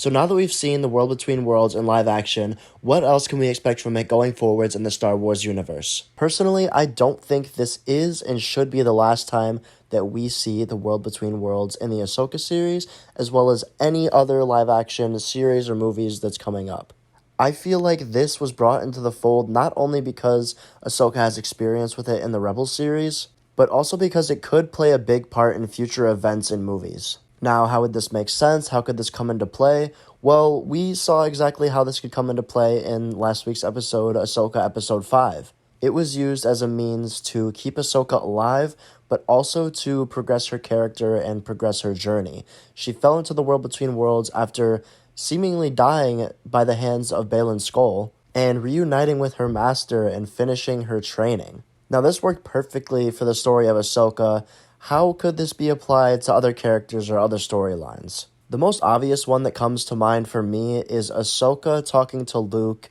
So now that we've seen the World Between Worlds in live action, what else can we expect from it going forwards in the Star Wars universe? Personally, I don't think this is and should be the last time that we see the World Between Worlds in the Ahsoka series, as well as any other live action series or movies that's coming up. I feel like this was brought into the fold not only because Ahsoka has experience with it in the Rebels series, but also because it could play a big part in future events in movies. Now, how would this make sense? How could this come into play? Well, we saw exactly how this could come into play in last week's episode, Ahsoka Episode 5. It was used as a means to keep Ahsoka alive, but also to progress her character and progress her journey. She fell into the World Between Worlds after seemingly dying by the hands of Baylan Skoll, and reuniting with her master and finishing her training. Now, this worked perfectly for the story of Ahsoka. How could this be applied to other characters or other storylines? The most obvious one that comes to mind for me is Ahsoka talking to Luke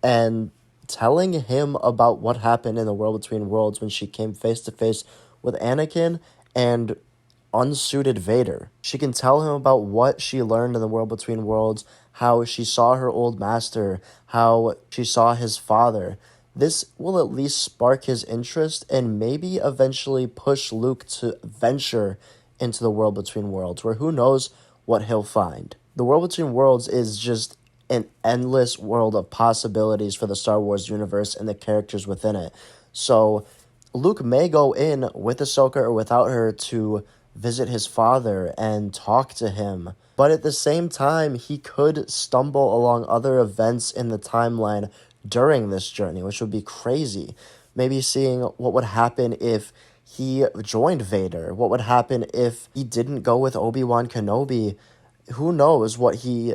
and telling him about what happened in the World Between Worlds when she came face to face with Anakin and unsuited Vader. She can tell him about what she learned in the World Between Worlds, how she saw her old master, how she saw his father. This will at least spark his interest and maybe eventually push Luke to venture into the World Between Worlds, where who knows what he'll find. The World Between Worlds is just an endless world of possibilities for the Star Wars universe and the characters within it. So Luke may go in with Ahsoka or without her to visit his father and talk to him. But at the same time, he could stumble along other events in the timeline during this journey, which would be crazy. Maybe seeing what would happen if he joined Vader. What would happen if he didn't go with Obi-Wan Kenobi? Who knows what he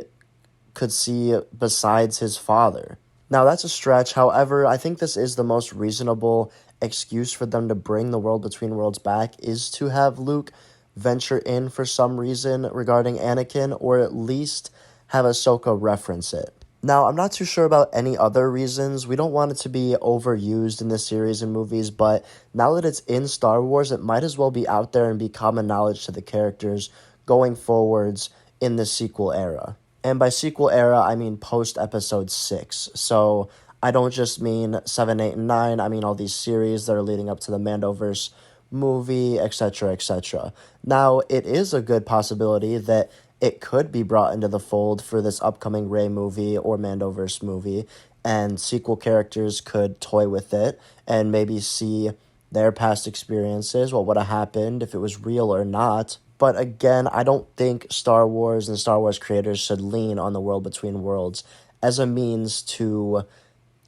could see besides his father. Now, that's a stretch. However, I think this is the most reasonable excuse for them to bring the World Between Worlds back, is to have Luke venture in for some reason regarding Anakin, or at least have Ahsoka reference it. Now, I'm not too sure about any other reasons. We don't want it to be overused in this series and movies, but now that it's in Star Wars, it might as well be out there and be common knowledge to the characters going forwards in the sequel era. And by sequel era, I mean post-Episode 6. So I don't just mean 7, 8, and 9. I mean all these series that are leading up to the Mandoverse movie, etc., etc. Now, it is a good possibility that it could be brought into the fold for this upcoming Rey movie or Mandoverse movie, and sequel characters could toy with it and maybe see their past experiences, what would have happened, if it was real or not. But again, I don't think Star Wars and Star Wars creators should lean on the World Between Worlds as a means to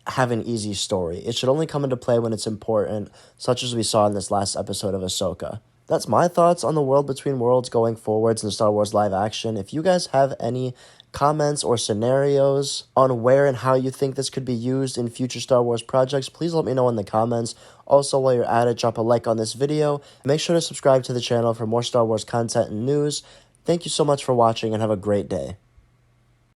have an easy story. It should only come into play when it's important, such as we saw in this last episode of Ahsoka. That's my thoughts on the World Between Worlds going forwards in Star Wars live action. If you guys have any comments or scenarios on where and how you think this could be used in future Star Wars projects, please let me know in the comments. Also, while you're at it, drop a like on this video. Make sure to subscribe to the channel for more Star Wars content and news. Thank you so much for watching and have a great day.